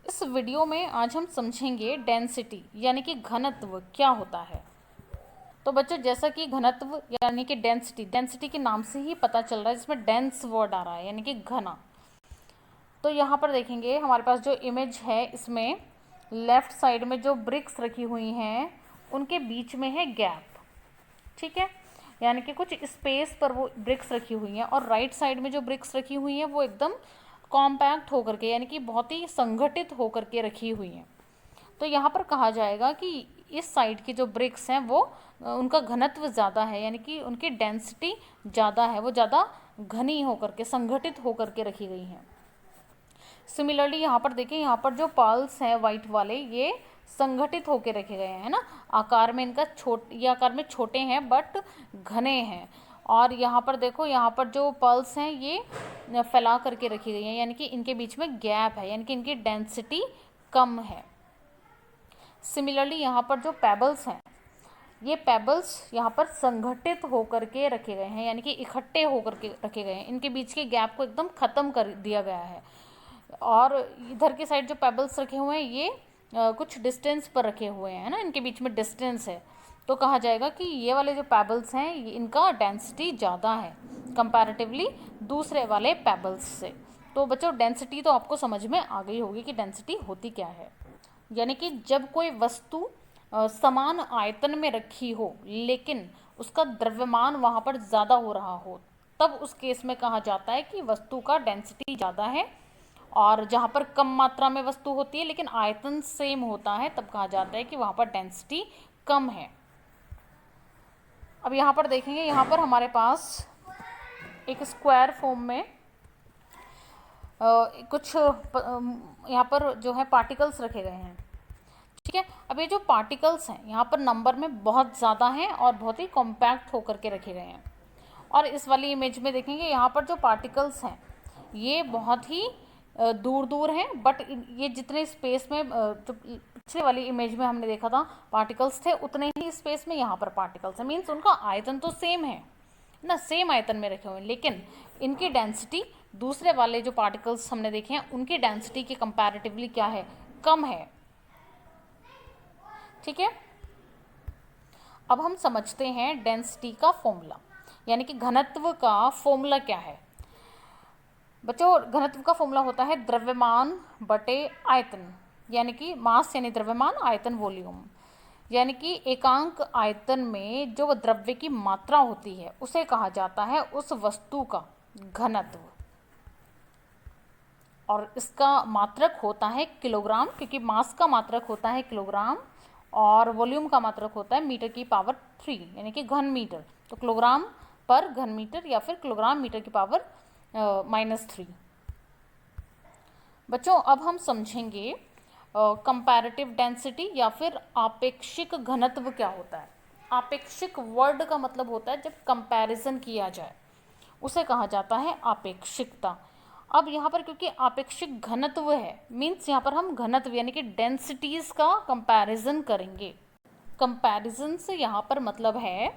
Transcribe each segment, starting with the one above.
इस वीडियो में आज हम समझेंगे डेंसिटी यानी कि घनत्व क्या होता है। तो बच्चों, जैसा कि घनत्व यानी कि डेंसिटी के नाम से ही पता चल रहा है, जिसमें डेंस वर्ड आ रहा है यानी कि घना। तो यहाँ पर देखेंगे हमारे पास जो इमेज है, इसमें लेफ्ट साइड में जो ब्रिक्स रखी हुई हैं उनके बीच में है गैप। ठीक है, यानी कि कुछ स्पेस पर वो ब्रिक्स रखी हुई हैं, और राइट साइड में जो ब्रिक्स रखी हुई हैं वो एकदम कॉम्पैक्ट होकर के यानी कि बहुत ही संगठित होकर के रखी हुई हैं। तो यहाँ पर कहा जाएगा कि इस साइड की जो ब्रिक्स हैं वो उनका घनत्व ज़्यादा है, यानी कि उनकी डेंसिटी ज़्यादा है, वो ज़्यादा घनी होकर के संगठित होकर के रखी गई हैं। सिमिलरली यहाँ पर देखिए, यहाँ पर जो पर्ल्स हैं वाइट वाले, ये संगठित होकर रखे गए हैं ना, आकार में इनका ये आकार में छोटे हैं बट घने हैं। और यहाँ पर देखो, यहाँ पर जो पर्ल्स हैं ये फैला करके रखी गई हैं, यानी कि इनके बीच में गैप है, यानी कि इनकी डेंसिटी कम है। सिमिलरली यहाँ पर जो पेबल्स हैं, ये पेबल्स यहाँ पर संगठित होकर के रखे गए हैं, यानी कि इकट्ठे होकर के रखे गए हैं, इनके बीच के गैप को एकदम ख़त्म कर दिया गया है। और इधर की साइड जो पेबल्स रखे हुए हैं ये कुछ डिस्टेंस पर रखे हुए हैं ना, इनके बीच में डिस्टेंस है। तो कहा जाएगा कि ये वाले जो पेबल्स हैं इनका डेंसिटी ज़्यादा है कंपैरेटिवली दूसरे वाले पेबल्स से। तो बच्चों, डेंसिटी तो आपको समझ में आ गई होगी कि डेंसिटी होती क्या है। यानी कि जब कोई वस्तु समान आयतन में रखी हो लेकिन उसका द्रव्यमान वहाँ पर ज़्यादा हो रहा हो, तब उस केस में कहा जाता है कि वस्तु का डेंसिटी ज़्यादा है। और जहाँ पर कम मात्रा में वस्तु होती है लेकिन आयतन सेम होता है, तब कहा जाता है कि वहाँ पर डेंसिटी कम है। अब यहाँ पर देखेंगे, यहाँ पर हमारे पास एक स्क्वायर फॉर्म में कुछ यहाँ पर जो है पार्टिकल्स रखे गए हैं। ठीक है, अब ये जो पार्टिकल्स हैं यहाँ पर नंबर में बहुत ज़्यादा हैं और बहुत ही कॉम्पैक्ट होकर के रखे गए हैं। और इस वाली इमेज में देखेंगे, यहाँ पर जो पार्टिकल्स हैं ये बहुत ही दूर दूर हैं, बट ये जितने स्पेस में जो पिछले वाली इमेज में हमने देखा था पार्टिकल्स थे, उतने ही स्पेस में यहाँ पर पार्टिकल्स हैं। मीन्स उनका आयतन तो सेम है ना, सेम आयतन में रखे हुए हैं, लेकिन इनकी डेंसिटी दूसरे वाले जो पार्टिकल्स हमने देखे हैं उनकी डेंसिटी के कंपैरेटिवली क्या है, कम है। ठीक है, अब हम समझते हैं डेंसिटी का फॉर्मूला, यानी कि घनत्व का फॉर्मूला क्या है। बच्चों, घनत्व का फॉर्मूला होता है द्रव्यमान बटे आयतन, यानी कि मास यानी द्रव्यमान, आयतन वॉल्यूम। यानी कि एकांक आयतन में जो द्रव्य की मात्रा होती है उसे कहा जाता है उस वस्तु का घनत्व, और इसका मात्रक होता है किलोग्राम, क्योंकि मास का मात्रक होता है किलोग्राम और वॉल्यूम का मात्रक होता है मीटर की पावर 3 यानी कि घन मीटर। तो किलोग्राम पर घन मीटर या फिर किलोग्राम मीटर की पावर -3। बच्चों, अब हम समझेंगे कंपैरेटिव डेंसिटी या फिर आपेक्षिक घनत्व क्या होता है। आपेक्षिक वर्ड का मतलब होता है जब कंपैरिजन किया जाए, उसे कहा जाता है आपेक्षिकता। अब यहाँ पर क्योंकि आपेक्षिक घनत्व है, मीन्स यहाँ पर हम घनत्व यानी कि डेंसिटीज़ का कंपैरिजन करेंगे। कंपैरिजन से यहाँ पर मतलब है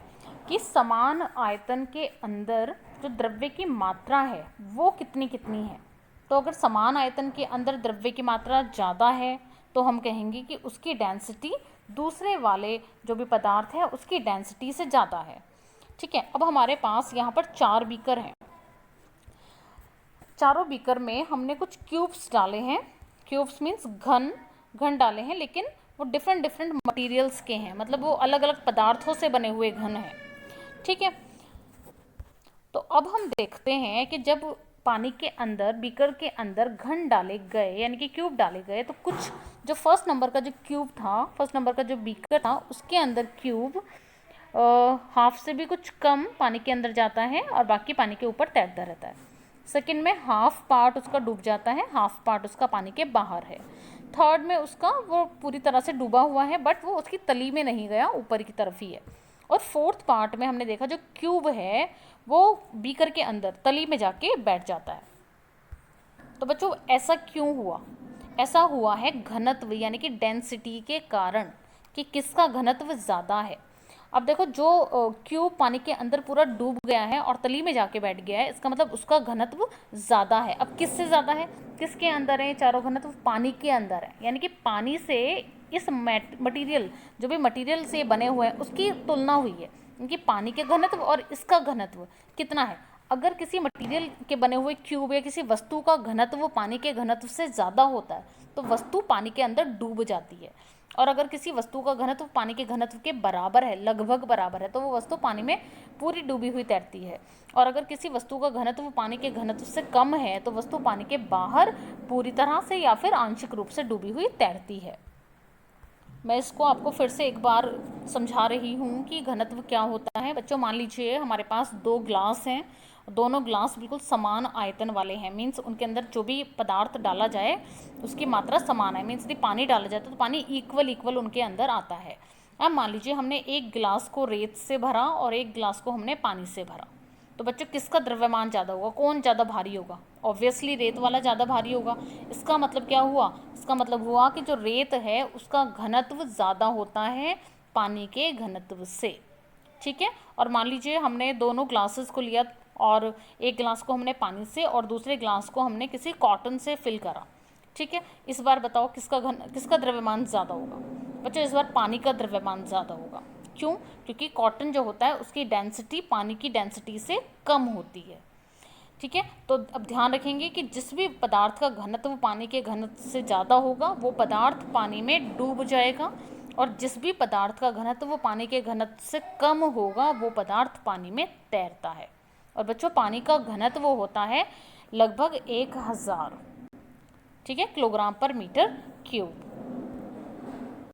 कि समान आयतन के अंदर जो द्रव्य की मात्रा है वो कितनी कितनी है। तो अगर समान आयतन के अंदर द्रव्य की मात्रा ज़्यादा है तो हम कहेंगे कि उसकी डेंसिटी दूसरे वाले जो भी पदार्थ है उसकी डेंसिटी से ज़्यादा है। ठीक है, अब हमारे पास यहाँ पर 4 बीकर हैं। चारों बीकर में हमने कुछ क्यूब्स डाले हैं। क्यूब्स मीन्स घन डाले हैं, लेकिन वो डिफरेंट डिफरेंट मटेरियल्स के हैं, मतलब वो अलग अलग पदार्थों से बने हुए घन हैं। ठीक है, तो अब हम देखते हैं कि जब पानी के अंदर, बीकर के अंदर घन डाले गए यानी कि क्यूब डाले गए, तो कुछ जो फर्स्ट नंबर का जो क्यूब था, फर्स्ट नंबर का जो बीकर था, उसके अंदर क्यूब हाफ से भी कुछ कम पानी के अंदर जाता है और बाकी पानी के ऊपर तैरता रहता है। सेकंड में हाफ पार्ट उसका डूब जाता है, हाफ पार्ट उसका पानी के बाहर है। थर्ड में उसका वो पूरी तरह से डूबा हुआ है, बट वो उसकी तली में नहीं गया, ऊपर की तरफ ही है। और फोर्थ पार्ट में हमने देखा जो क्यूब है वो बीकर के अंदर तली में जाके बैठ जाता है। तो बच्चों, ऐसा क्यों हुआ? ऐसा हुआ है घनत्व यानी कि डेंसिटी के कारण, कि किसका घनत्व ज़्यादा है। अब देखो जो क्यूब पानी के अंदर पूरा डूब गया है और तली में जाके बैठ गया है, इसका मतलब उसका घनत्व ज़्यादा है। अब किससे ज़्यादा है, किसके अंदर है चारों घनत्व, पानी के अंदर है, यानी कि पानी से इस मटेरियल, जो भी मटेरियल से बने हुए हैं उसकी तुलना हुई है, क्योंकि पानी के घनत्व और इसका घनत्व कितना है। अगर किसी मटेरियल के बने हुए क्यूब या किसी वस्तु का घनत्व पानी के घनत्व से ज़्यादा होता है तो वस्तु पानी के अंदर डूब जाती है, और अगर किसी वस्तु का घनत्व पानी के घनत्व के बराबर है, लगभग बराबर है, तो वो वस्तु पानी में पूरी डूबी हुई तैरती है। और अगर किसी वस्तु का घनत्व पानी के घनत्व से कम है तो वस्तु पानी के बाहर पूरी तरह से या फिर आंशिक रूप से डूबी हुई तैरती है। मैं इसको आपको फिर से एक बार समझा रही हूँ कि घनत्व क्या होता है। बच्चों मान लीजिए हमारे पास 2 ग्लास हैं, दोनों ग्लास बिल्कुल समान आयतन वाले हैं, मीन्स उनके अंदर जो भी पदार्थ डाला जाए उसकी मात्रा समान है, मीन्स यदि पानी डाला जाए तो पानी इक्वल उनके अंदर आता है। अब मान लीजिए हमने एक गिलास को रेत से भरा और एक गिलास को हमने पानी से भरा, तो बच्चों किसका द्रव्यमान ज़्यादा होगा, कौन ज़्यादा भारी होगा, ऑब्वियसली रेत वाला ज़्यादा भारी होगा। इसका मतलब क्या हुआ, इसका मतलब हुआ कि जो रेत है उसका घनत्व ज़्यादा होता है पानी के घनत्व से, ठीक है। और मान लीजिए हमने दोनों ग्लासेस को लिया और एक गिलास को हमने पानी से और दूसरे गिलास को हमने किसी कॉटन से फिल करा, ठीक है। इस बार बताओ किसका द्रव्यमान ज़्यादा होगा। बच्चों इस बार पानी का द्रव्यमान ज़्यादा होगा, क्यों, क्योंकि कॉटन जो होता है उसकी डेंसिटी पानी की डेंसिटी से कम होती है, ठीक है। तो अब ध्यान रखेंगे कि जिस भी पदार्थ का घनत्व पानी के घनत्व से ज़्यादा होगा वो पदार्थ पानी में डूब जाएगा, और जिस भी पदार्थ का घनत्व पानी के घनत्व से कम होगा वो पदार्थ पानी में तैरता है। और बच्चों पानी का घनत्व होता है लगभग 1000, ठीक है, किलोग्राम पर मीटर क्यूब।